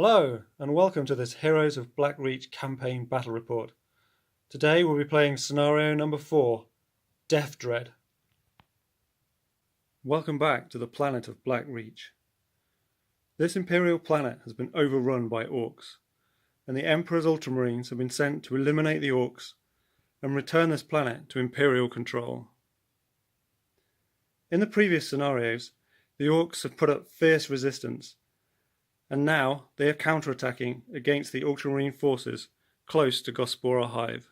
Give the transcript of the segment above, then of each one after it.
Hello and welcome to this Heroes of Blackreach campaign battle report. Today we'll be playing scenario number 4, Death Dread. Welcome back to the planet of Blackreach. This Imperial planet has been overrun by Orcs, and the Emperor's Ultramarines have been sent to eliminate the Orcs and return this planet to Imperial control. In the previous scenarios, the Orcs have put up fierce resistance, and now they are counterattacking against the Ultramarine forces close to Gospora Hive.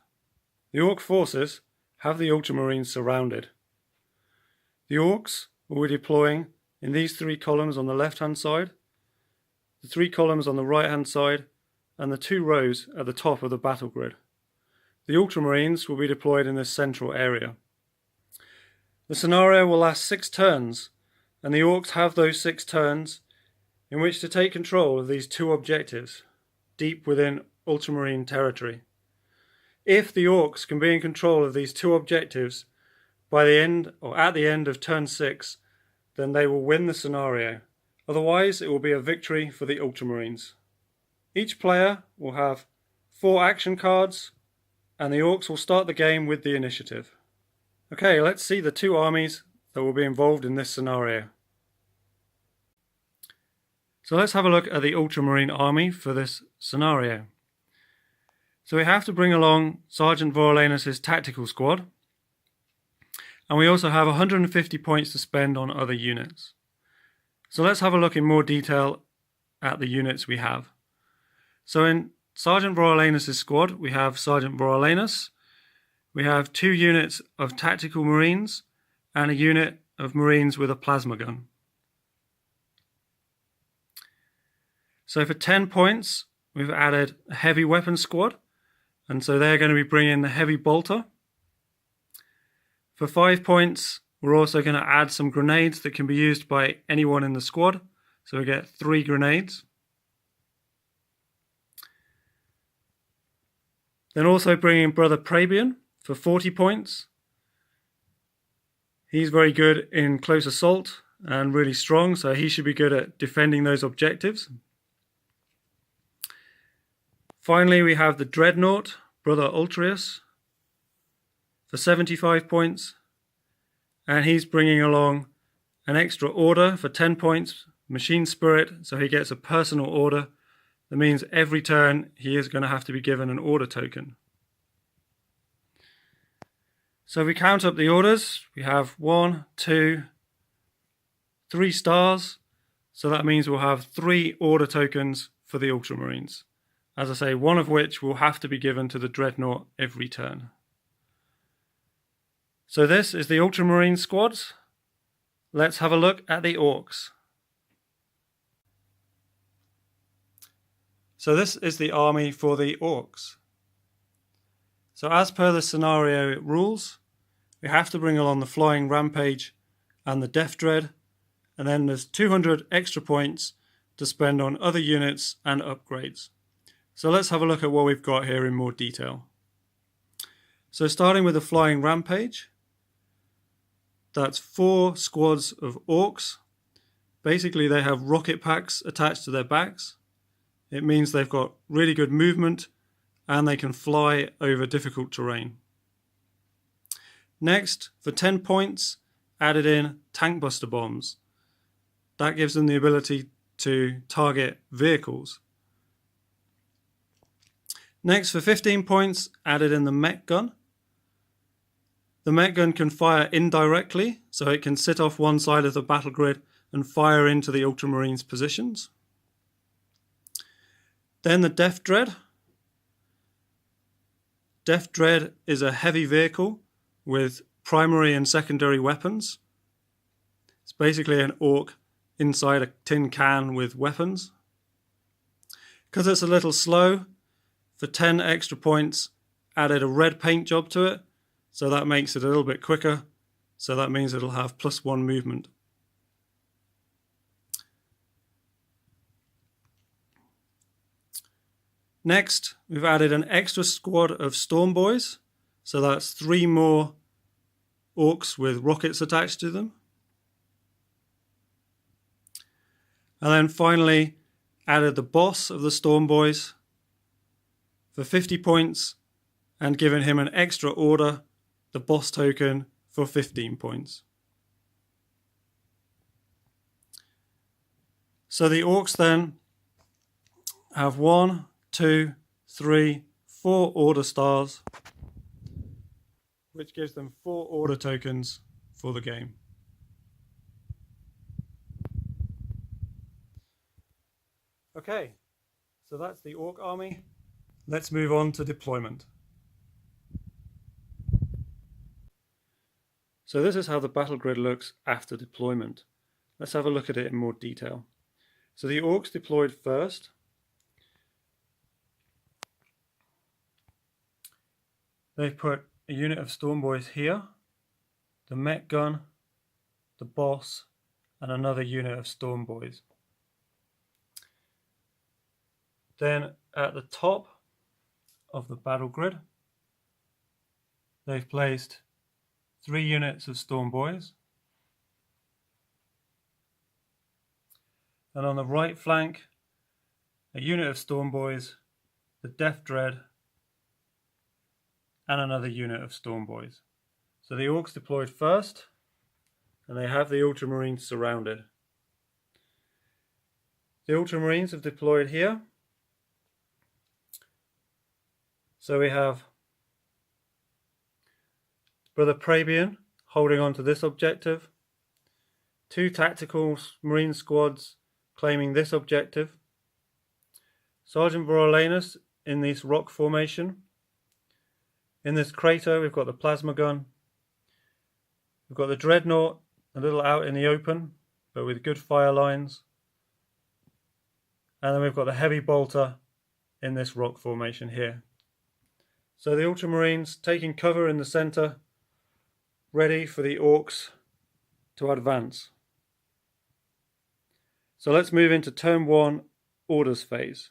The Orc forces have the Ultramarines surrounded. The Orcs will be deploying in these 3 columns on the left hand side, the 3 columns on the right hand side, and the 2 rows at the top of the battle grid. The Ultramarines will be deployed in this central area. The scenario will last 6 turns, and the Orcs have those 6 turns in which to take control of these 2 objectives deep within Ultramarine territory. If the Orcs can be in control of these 2 objectives by the end or at the end of turn 6, then they will win the scenario. Otherwise, it will be a victory for the Ultramarines. Each player will have 4 action cards, and the Orcs will start the game with the initiative. Okay, let's see the 2 armies that will be involved in this scenario. So let's have a look at the Ultramarine Army for this scenario. So we have to bring along Sergeant Voralanus' tactical squad, and we also have 150 points to spend on other units. So let's have a look in more detail at the units we have. So in Sergeant Voralanus' squad, we have Sergeant Voralanus, we have 2 units of tactical marines, and a unit of marines with a plasma gun. So for 10 points, we've added a heavy weapon squad, and so they're going to be bringing the heavy bolter. For 5 points, we're also going to add some grenades that can be used by anyone in the squad, so we get 3 grenades. Then also bringing Brother Praebian for 40 points. He's very good in close assault and really strong, so he should be good at defending those objectives. Finally, we have the Dreadnought, Brother Ultrius, for 75 points, and he's bringing along an extra order for 10 points, Machine Spirit, so he gets a personal order. That means every turn he is going to have to be given an order token. So if we count up the orders, we have 1, 2, 3 stars, so that means we'll have 3 order tokens for the Ultramarines. As I say, one of which will have to be given to the Dreadnought every turn. So this is the Ultramarine squads. Let's have a look at the Orcs. So this is the army for the Orcs. So as per the scenario rules, we have to bring along the Flying Rampage and the Death Dread, and then there's 200 extra points to spend on other units and upgrades. So let's have a look at what we've got here in more detail. So starting with the Flying Rampage, that's 4 squads of Orcs. Basically they have rocket packs attached to their backs. It means they've got really good movement and they can fly over difficult terrain. Next, for 10 points, added in Tank Buster Bombs. That gives them the ability to target vehicles. Next, for 15 points, added in the Mech Gun. The Mech Gun can fire indirectly, so it can sit off one side of the battle grid and fire into the Ultramarines' positions. Then the Death Dread. Death Dread is a heavy vehicle with primary and secondary weapons. It's basically an Orc inside a tin can with weapons. Because it's a little slow, for 10 extra points, added a red paint job to it, so that makes it a little bit quicker, so that means it'll have +1 movement. Next, we've added an extra squad of Storm Boys, so that's 3 more Orcs with rockets attached to them. And then finally, added the boss of the Storm Boys for 50 points and given him an extra order, the boss token, for 15 points. So the Orcs then have 1, 2, 3, 4 order stars, which gives them 4 order tokens for the game. Okay, so that's the Orc army. Let's move on to deployment. So this is how the battle grid looks after deployment. Let's have a look at it in more detail. So the Orcs deployed first. They've put a unit of Storm Boys here, the mech gun, the boss, and another unit of Storm Boys. Then at the top of the battle grid, they've placed 3 units of Storm Boys. And on the right flank, a unit of Storm Boys, the Death Dread, and another unit of Storm Boys. So the Orcs deployed first, and they have the Ultramarines surrounded. The Ultramarines have deployed here. So we have Brother Praebian holding on to this objective, 2 tactical Marine squads claiming this objective, Sergeant Vorolanus in this rock formation. In this crater we've got the plasma gun, we've got the Dreadnought a little out in the open but with good fire lines, and then we've got the heavy bolter in this rock formation here. So the Ultramarines taking cover in the center, ready for the Orcs to advance. So let's move into turn 1 orders phase.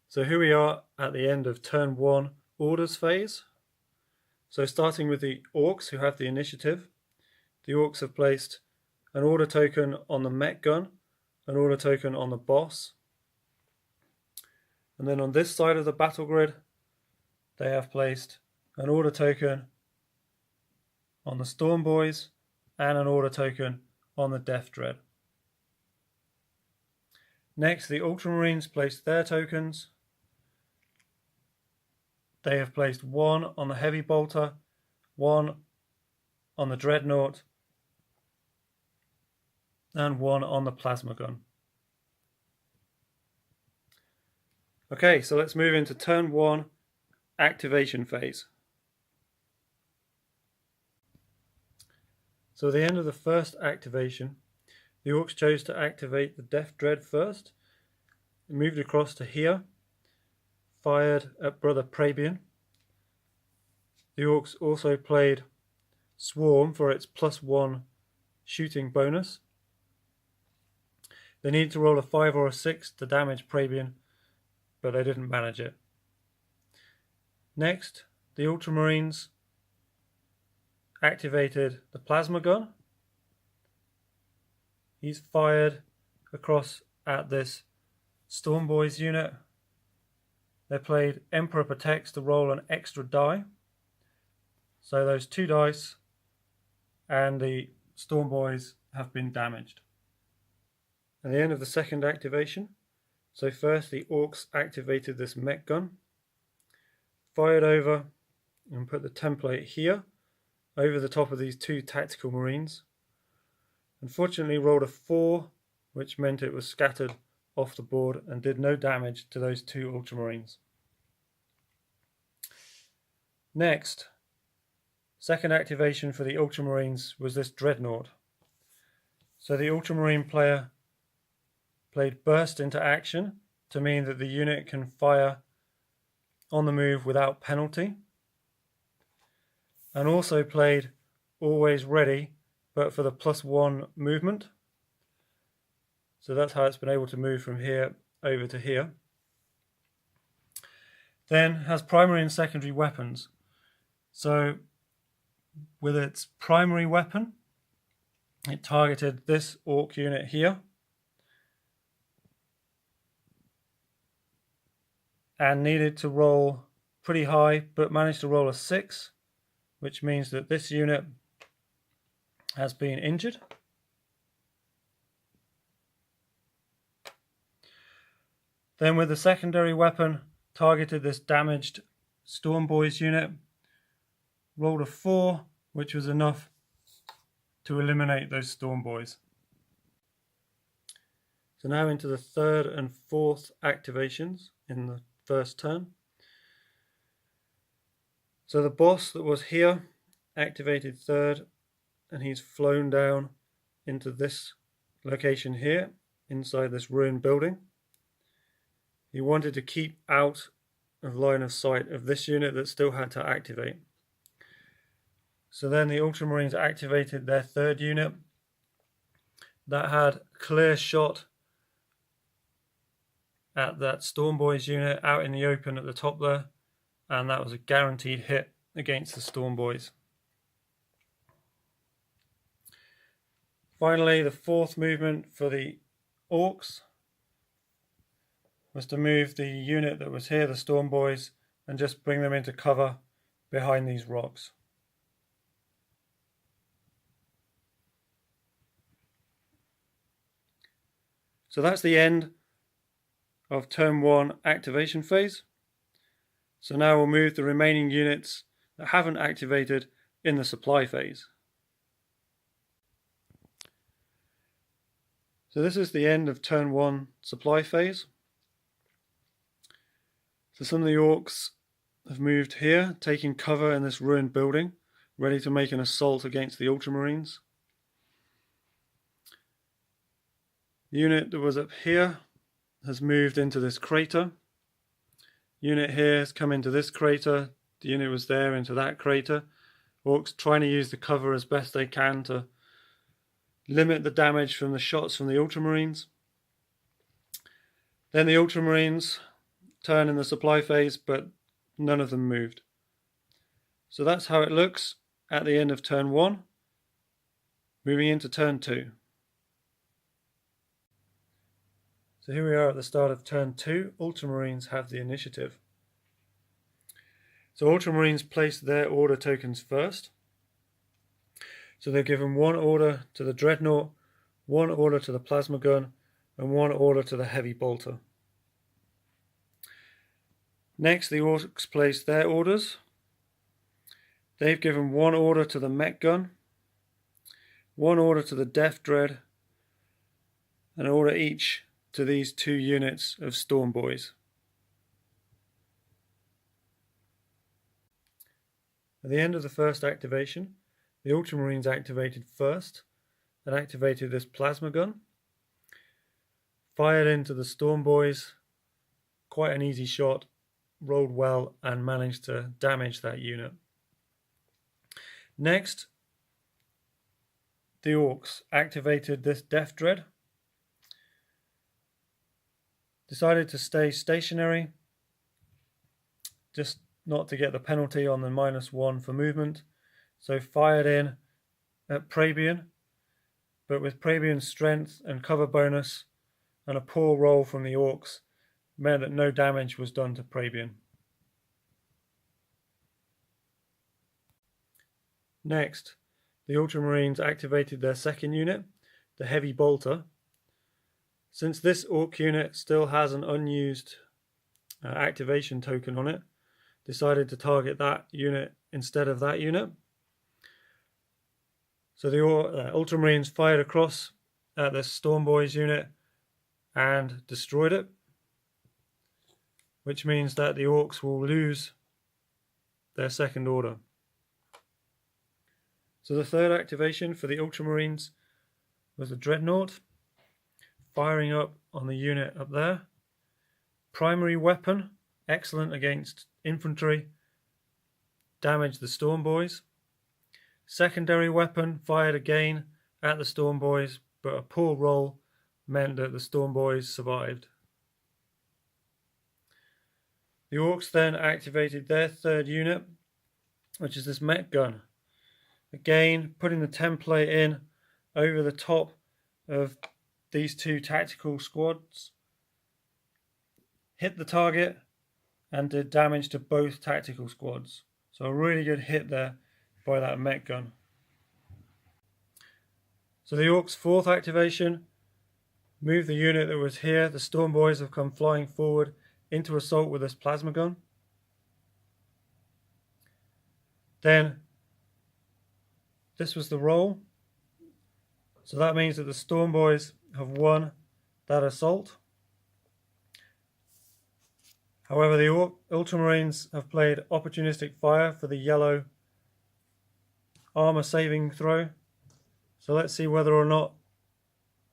So here we are at the end of turn 1 orders phase. So starting with the Orcs, who have the initiative, the Orcs have placed an order token on the mech gun, an order token on the boss, and then on this side of the battle grid they have placed an order token on the Storm Boys and an order token on the Death Dread. Next, the Ultramarines placed their tokens. They have placed 1 on the heavy bolter, 1 on the Dreadnought, and 1 on the plasma gun. Okay, so let's move into turn 1 activation phase. So at the end of the first activation, the Orcs chose to activate the Death Dread first. It moved across to here, fired at Brother Praebian. The Orcs also played Swarm for its +1 shooting bonus. They needed to roll a 5 or a 6 to damage Praebian, but they didn't manage it. Next, the Ultramarines activated the plasma gun. He's fired across at this Storm Boys unit. They played Emperor Protects to roll an extra die. So those 2 dice and the Storm Boys have been damaged. At the end of the second activation, so first the Orcs activated this mech gun, fired over and put the template here over the top of these 2 tactical Marines. Unfortunately rolled a 4, which meant it was scattered off the board and did no damage to those 2 Ultramarines. Next, second activation for the Ultramarines was this Dreadnought. So the Ultramarine player played Burst into action to mean that the unit can fire on the move without penalty, and also played Always Ready but for the +1 movement. So that's how it's been able to move from here over to here. Then has primary and secondary weapons. So with its primary weapon, it targeted this Orc unit here. and needed to roll pretty high, but managed to roll a 6, which means that this unit has been injured. Then with the secondary weapon, targeted this damaged Storm Boys unit, rolled a 4, which was enough to eliminate those Storm Boys. So now into the third and fourth activations in the first turn. So the boss that was here activated third, and he's flown down into this location here, inside this ruined building. He wanted to keep out of line of sight of this unit that still had to activate. So then the Ultramarines activated their third unit that had clear shot at that Storm Boys unit out in the open at the top there, and that was a guaranteed hit against the Storm Boys. Finally, the fourth movement for the Orcs was to move the unit that was here, the Storm Boys, and just bring them into cover behind these rocks. So that's the end of turn 1 activation phase. So now we'll move the remaining units that haven't activated in the supply phase. So this is the end of turn 1 supply phase. So some of the Orcs have moved here, taking cover in this ruined building, ready to make an assault against the Ultramarines. The unit that was up here has moved into this crater. Unit here has come into this crater. The unit was there into that crater. Orcs trying to use the cover as best they can to limit the damage from the shots from the Ultramarines. Then the Ultramarines turn in the supply phase, but none of them moved. So that's how it looks at the end of turn 1. Moving into turn 2. So here we are at the start of turn 2. Ultramarines have the initiative. So Ultramarines place their order tokens first. So they're given 1 order to the Dreadnought, 1 order to the Plasma Gun, and 1 order to the Heavy Bolter. Next, the Orcs place their orders. They've given 1 order to the Mech Gun, 1 order to the Death Dread, and an order each to these 2 units of Storm Boys. At the end of the first activation, the Ultramarines activated first and activated this Plasma Gun. Fired into the Storm Boys, quite an easy shot, rolled well and managed to damage that unit. Next, the Orcs activated this Death Dread. Decided to stay stationary, just not to get the penalty on the -1 for movement. So fired in at Praebian, but with Praebian's strength and cover bonus and a poor roll from the Orcs meant that no damage was done to Praebian. Next, the Ultramarines activated their second unit, the Heavy Bolter. Since this Orc unit still has an unused activation token on it, decided to target that unit instead of that unit. So the Ultramarines fired across at the Storm Boys unit and destroyed it, which means that the Orcs will lose their second order. So the third activation for the Ultramarines was the Dreadnought, firing up on the unit up there. Primary weapon, excellent against infantry, damaged the Storm Boys. Secondary weapon fired again at the Storm Boys, but a poor roll meant that the Storm Boys survived. The Orcs then activated their third unit, which is this Mech Gun. Again, putting the template in over the top of these 2 tactical squads. Hit the target, and did damage to both tactical squads. So a really good hit there by that mech gun. So the Orcs' fourth activation moved the unit that was here. The Storm Boys have come flying forward into assault with this plasma gun. Then this was the roll. So that means that the Storm Boys have won that assault. However, the Ultramarines have played opportunistic fire for the yellow armor saving throw. So let's see whether or not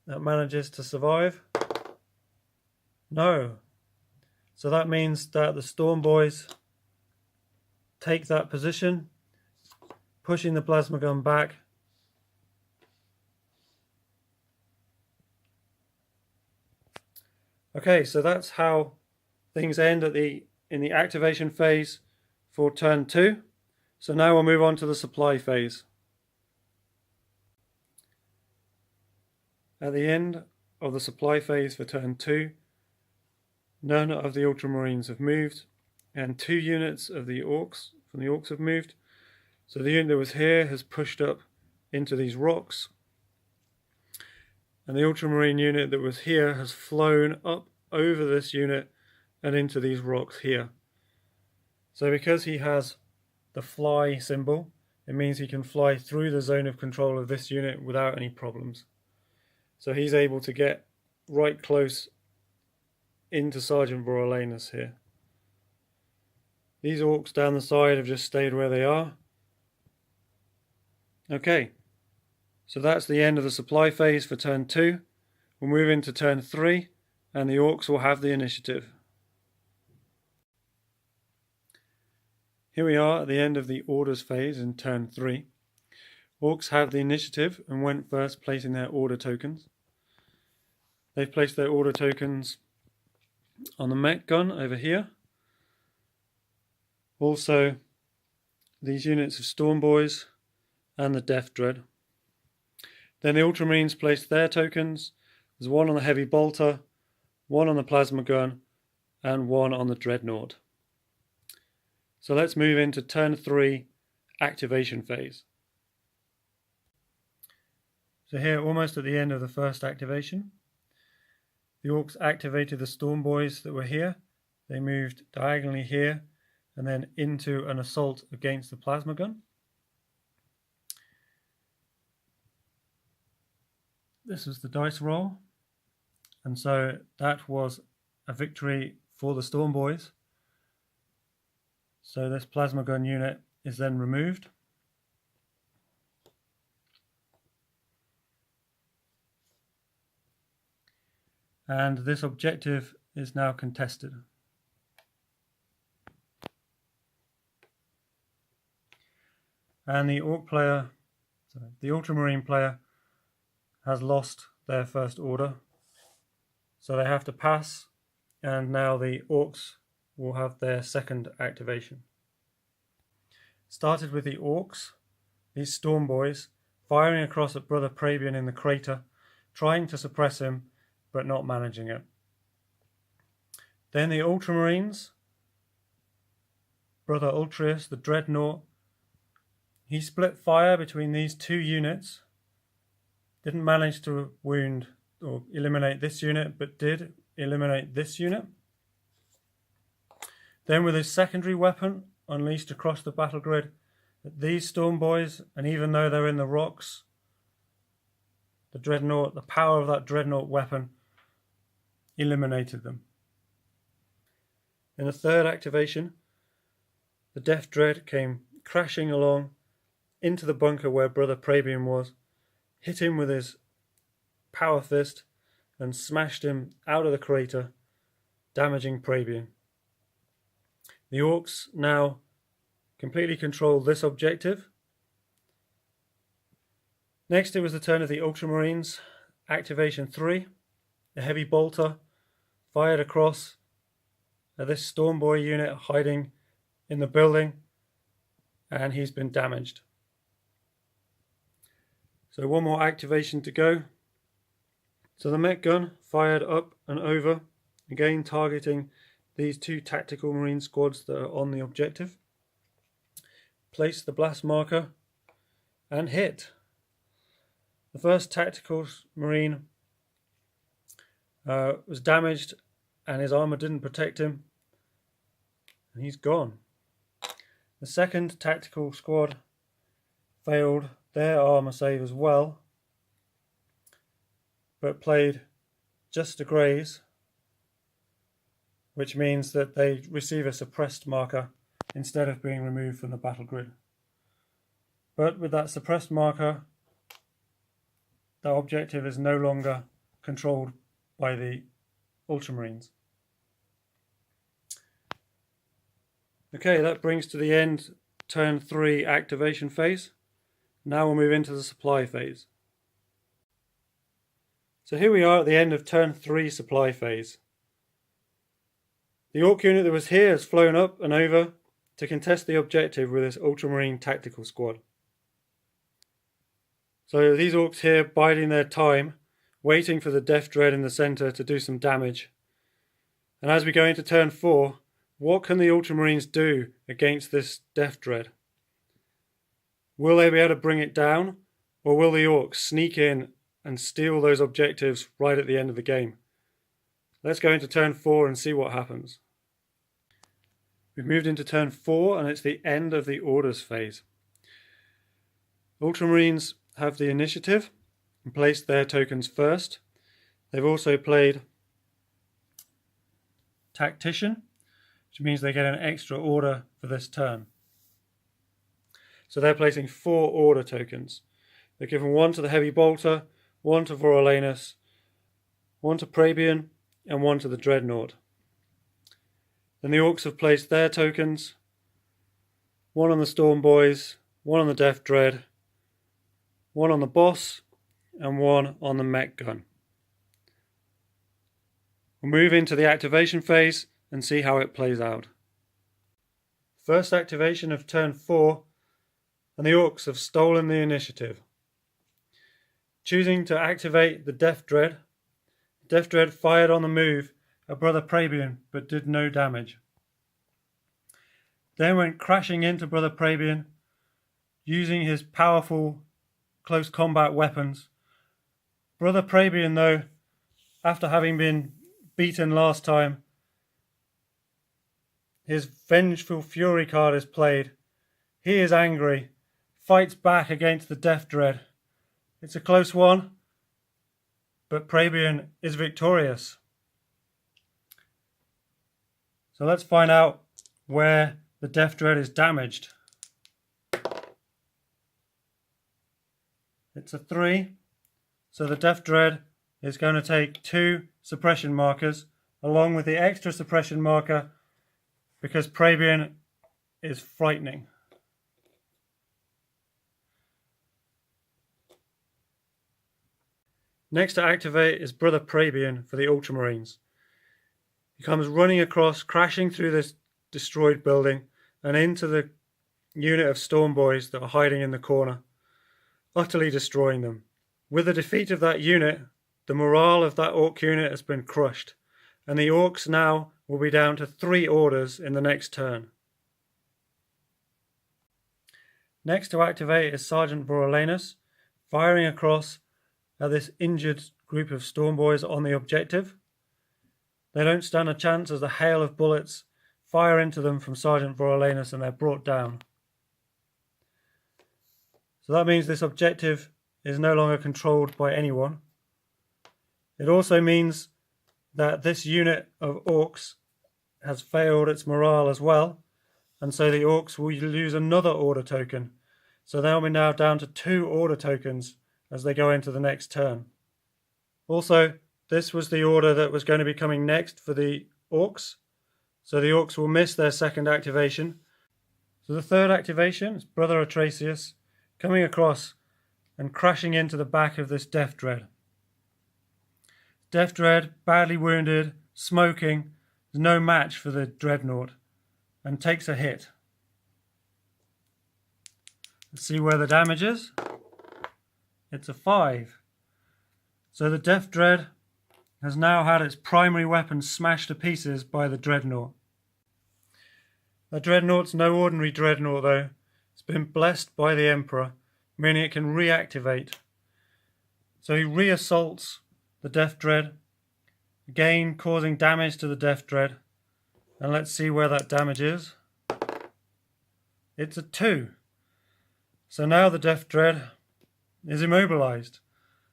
that manages to survive. No. So that means that the Storm Boys take that position, pushing the plasma gun back. Okay, so that's how things end in the activation phase for turn 2. So now we'll move on to the supply phase. At the end of the supply phase for turn 2, none of the Ultramarines have moved, and 2 units of the Orcs from the Orcs have moved. So the unit that was here has pushed up into these rocks, and the Ultramarine unit that was here has flown up over this unit and into these rocks here. So because he has the fly symbol, it means he can fly through the zone of control of this unit without any problems. So he's able to get right close into Sergeant Vorolanas here. These Orcs down the side have just stayed where they are. Okay, so that's the end of the supply phase for turn 2. We'll move into turn 3, and the Orcs will have the initiative. Here we are at the end of the orders phase in turn 3. Orcs have the initiative and went first, placing their order tokens. They've placed their order tokens on the mech gun over here. Also, these units of Storm Boys and the Death Dread. Then the Ultramarines placed their tokens. There's one on the Heavy Bolter, one on the Plasma Gun, and one on the Dreadnought. So let's move into turn 3 activation phase. So here, almost at the end of the first activation, the Orcs activated the Storm Boys that were here. They moved diagonally here and then into an assault against the Plasma Gun. This was the dice roll, and so that was a victory for the Storm Boys. So this Plasma Gun unit is then removed. And this objective is now contested. And the the Ultramarine player has lost their first order. So they have to pass, and now the Orcs will have their second activation. Started with the Orcs, these Storm Boys, firing across at Brother Praebian in the crater, trying to suppress him, but not managing it. Then the Ultramarines, Brother Ultrius, the Dreadnought, he split fire between these 2 units, didn't manage to wound or eliminate this unit, but did eliminate this unit. Then with his secondary weapon unleashed across the battle grid at these Storm Boys, and even though they're in the rocks, the Dreadnought, the power of that Dreadnought weapon eliminated them. In the third activation, the Death Dread came crashing along into the bunker where Brother Praebian was, hit him with his power fist, and smashed him out of the crater, damaging Praebian. The Orcs now completely control this objective. Next, it was the turn of the Ultramarines. Activation 3. A Heavy Bolter fired across this Storm Boy unit hiding in the building, and he's been damaged. So one more activation to go. So the mech gun fired up and over, again targeting these two tactical marine squads that are on the objective, place the blast marker and hit. The first tactical marine was damaged and his armor didn't protect him, and he's gone. The second tactical squad failed their armor save as well, but played just a graze, which means that they receive a suppressed marker instead of being removed from the battle grid. But with that suppressed marker, the objective is no longer controlled by the Ultramarines. Okay, that brings to the end turn 3 activation phase. Now we'll move into the supply phase. So here we are at the end of turn 3 supply phase. The Orc unit that was here has flown up and over to contest the objective with this Ultramarine tactical squad. So these Orcs here biding their time, waiting for the Death Dread in the centre to do some damage. And as we go into turn 4, what can the Ultramarines do against this Death Dread? Will they be able to bring it down, or will the Orcs sneak in and steal those objectives right at the end of the game? Let's go into turn 4 and see what happens. We've moved into turn 4 and it's the end of the orders phase. Ultramarines have the initiative and placed their tokens first. They've also played Tactician, which means they get an extra order for this turn. So they're placing 4 order tokens. They're given 1 to the Heavy Bolter, 1 to Voralanus, 1 to Praebian, and 1 to the Dreadnought. Then the Orcs have placed their tokens, 1 on the Storm Boys, 1 on the Death Dread, 1 on the Boss, and 1 on the Mech Gun. We'll move into the activation phase and see how it plays out. First activation of turn 4, and the Orcs have stolen the initiative. Choosing to activate the Death Dread, Death Dread fired on the move at Brother Praebian but did no damage. Then went crashing into Brother Praebian using his powerful close combat weapons. Brother Praebian, though, after having been beaten last time, his Vengeful Fury card is played. He is angry, fights back against the Death Dread. It's a close one, but Praebian is victorious. So let's find out where the Death Dread is damaged. It's a 3, so the Death Dread is going to take 2 suppression markers along with the extra suppression marker because Praebian is frightening. Next to activate is Brother Praebian for the Ultramarines. He comes running across, crashing through this destroyed building and into the unit of Storm Boys that are hiding in the corner, utterly destroying them. With the defeat of that unit, the morale of that Orc unit has been crushed, and the Orcs now will be down to 3 orders in the next turn. Next to activate is Sergeant Voralanus, firing across at this injured group of Storm Boys on the objective. They don't stand a chance as a hail of bullets fire into them from Sergeant Voralanus and they're brought down. So that means this objective is no longer controlled by anyone. It also means that this unit of Orcs has failed its morale as well, and so the Orcs will lose another order token. So they'll be now down to 2 order tokens as they go into the next turn. Also, this was the order that was going to be coming next for the Orcs, so the Orcs will miss their second activation. So the third activation is Brother Atrasius coming across and crashing into the back of this Death Dread. Death Dread, badly wounded, smoking, is no match for the Dreadnought and takes a hit. Let's see where the damage is. It's a 5. So the Death Dread has now had its primary weapon smashed to pieces by the dreadnought. The dreadnought's no ordinary dreadnought though. It's been blessed by the Emperor, meaning it can reactivate. So he reassaults the Death Dread, again causing damage to the Death Dread. And let's see where that damage is. It's a 2. So now the Death Dread is immobilized.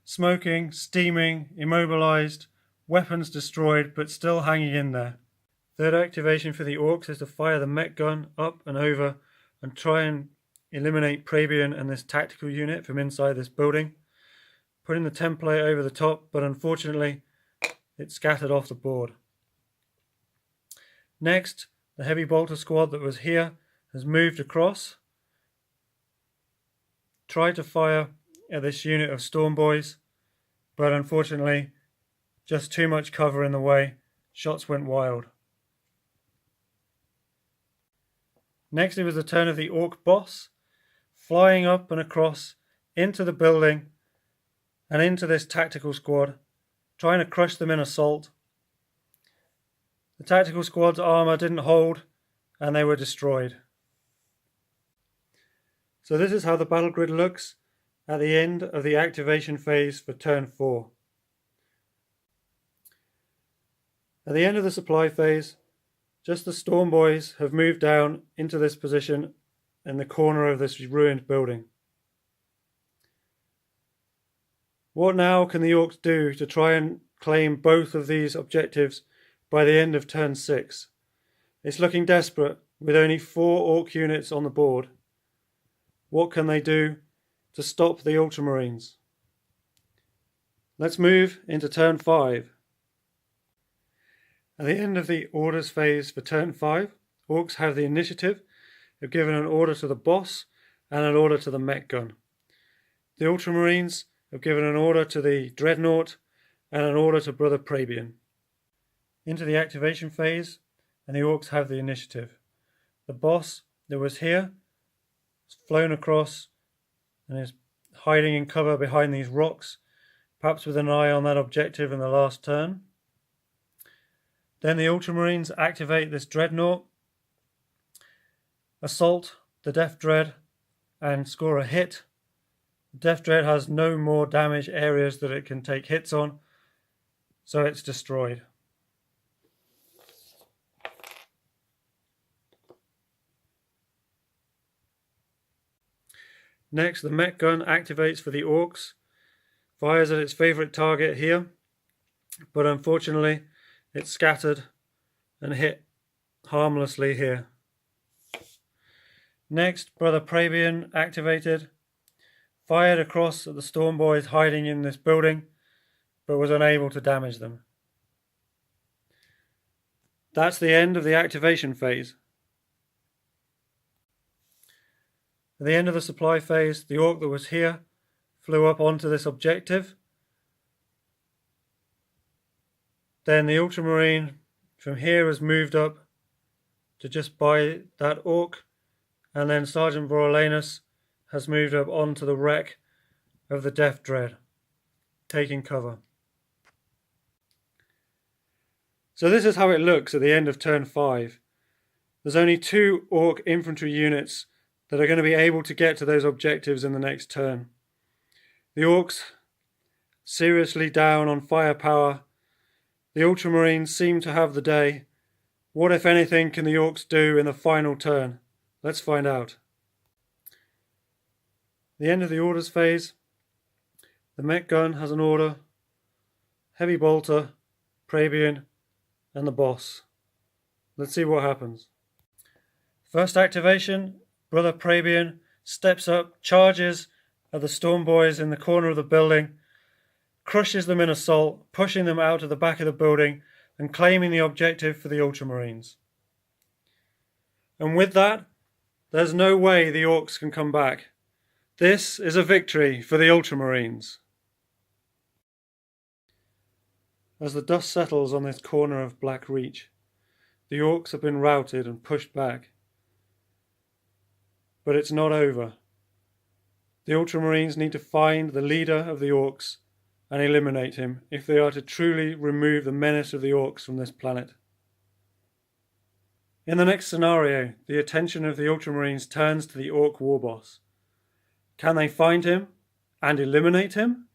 Smoking, steaming, immobilized, weapons destroyed, but still hanging in there. Third activation for the Orcs is to fire the mech gun up and over and try and eliminate Praebian and this tactical unit from inside this building. Putting the template over the top, but unfortunately it's scattered off the board. Next, the heavy bolter squad that was here has moved across. Tried to fire at this unit of Storm Boys, but unfortunately just too much cover in the way. Shots went wild. Next it was the turn of the Orc boss, flying up and across into the building and into this tactical squad, trying to crush them in assault. The tactical squad's armor didn't hold and they were destroyed. So this is how the battle grid looks at the end of the activation phase for turn 4. At the end of the supply phase, just the Storm Boys have moved down into this position in the corner of this ruined building. What now can the Orcs do to try and claim both of these objectives by the end of turn 6? It's looking desperate with only 4 Orc units on the board. What can they do to stop the Ultramarines? Let's move into turn 5. At the end of the orders phase for turn 5, Orcs have the initiative. They've given an order to the boss and an order to the mech gun. The Ultramarines have given an order to the dreadnought and an order to Brother Praebian. Into the activation phase, and the Orcs have the initiative. The boss that was here has flown across and is hiding in cover behind these rocks, perhaps with an eye on that objective in the last turn. Then the Ultramarines activate this dreadnought, assault the Death Dread and score a hit. The Death Dread has no more damage areas that it can take hits on, so it's destroyed. Next, the mech gun activates for the Orcs, fires at its favourite target here, but unfortunately it's scattered and hit harmlessly here. Next, Brother Praebian activated, fired across at the Storm Boys hiding in this building, but was unable to damage them. That's the end of the activation phase. At the end of the supply phase, the Orc that was here flew up onto this objective. Then the Ultramarine from here has moved up to just by that Orc, and then Sergeant Vorolanus has moved up onto the wreck of the Death Dread, taking cover. So this is how it looks at the end of turn 5. There's only 2 Orc infantry units that are going to be able to get to those objectives in the next turn. The Orcs seriously down on firepower. The Ultramarines seem to have the day. What, if anything, can the Orcs do in the final turn? Let's find out. The end of the orders phase. The mech gun has an order. Heavy bolter, Praebian, and the boss. Let's see what happens. First activation, Brother Praebian steps up, charges at the Storm Boys in the corner of the building, crushes them in assault, pushing them out to the back of the building and claiming the objective for the Ultramarines. And with that, there's no way the Orcs can come back. This is a victory for the Ultramarines. As the dust settles on this corner of Black Reach, the Orcs have been routed and pushed back. But it's not over. The Ultramarines need to find the leader of the Orcs and eliminate him if they are to truly remove the menace of the Orcs from this planet. In the next scenario, the attention of the Ultramarines turns to the Orc war boss. Can they find him and eliminate him?